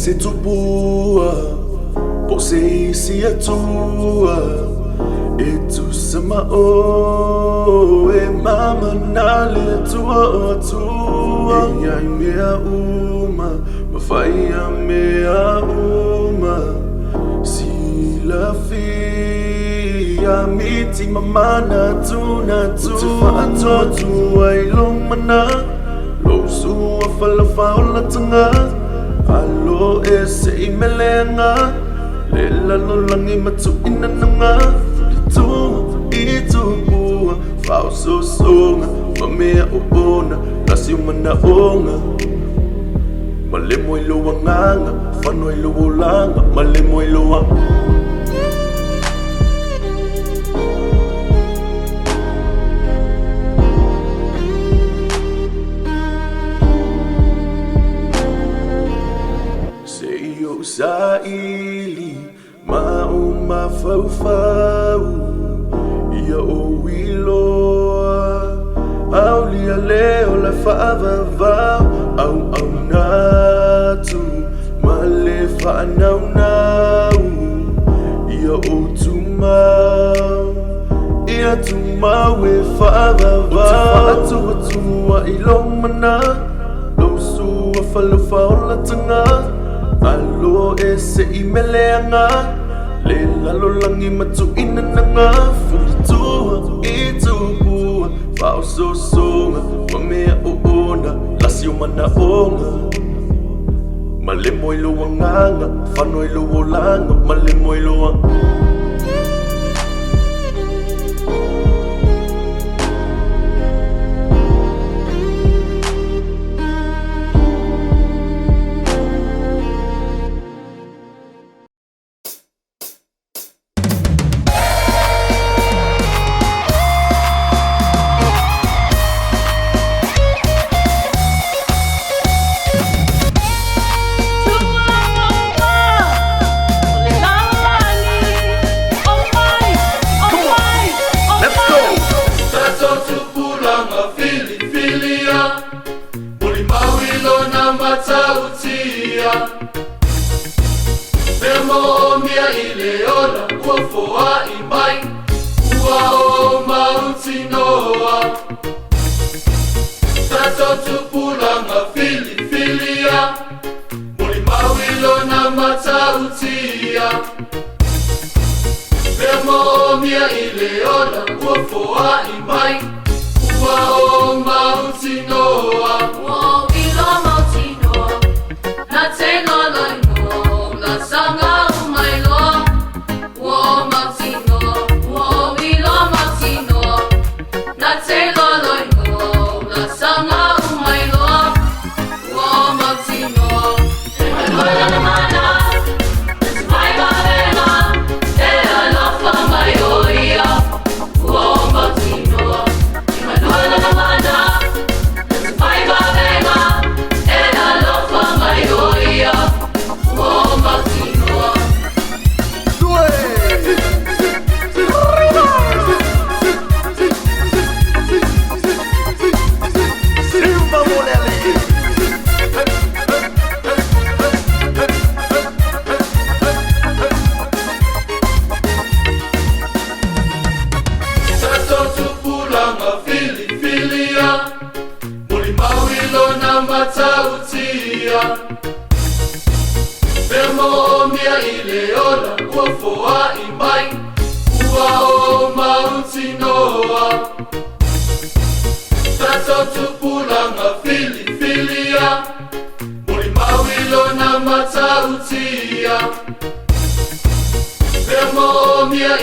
se tupua, po se si atua, e Tusa mao, e mama nale tua tua. Ia mea uma, mawhaia mea uma, sila fia miti mamana tuna tu. Te whaatua tua I long mana, lo sua whalawhaola tanga. Alo e se I melenga, le lalo langi matu ina nanga. Litua I tupua, whao so songa, mamea o ona, nasi umana onga. Malemo I loa nganga, whano I loa langa, malemo I loa. Sa ili mau mafau ia o iloa au lia leo la whaavavau au natu ma le whaanaunau ia o tumau ia tumau e whaavavau o te whaatua I long mana lo sua whalawhaola tanga. Alo e se I meleanga, le lalo langi matu ina nanga. Fulitua I tupua, whao so songa, mamea o ona, lasi o mana onga. Malemo I loa nganga, whano I loa langa, malemo I loa. Aso Sa Tupulaga filia Muli mawilo na matautia Bemo mia ileona Uofoa imai Uao Mautinoa Uao ilo Mautinoa Na teno loino Na sanga umailoa Uao Mautinoa Uao ilo Mautinoa Na teno loino Na sanga umailoa Uao Mautinoa Emanuela na mana Tumai mavena Ela lofa maioia Uao Mautinoa Emanuela na mana Tumai mavena Ela lofa maioia Uao Mautinoa Aso Tupulaga filia Muli mawilo na matautia Bemo mia ileona Uofoa imai Uao Mautinoa Aso Tupulaga filia Muli mawilo na matautia Bemo mia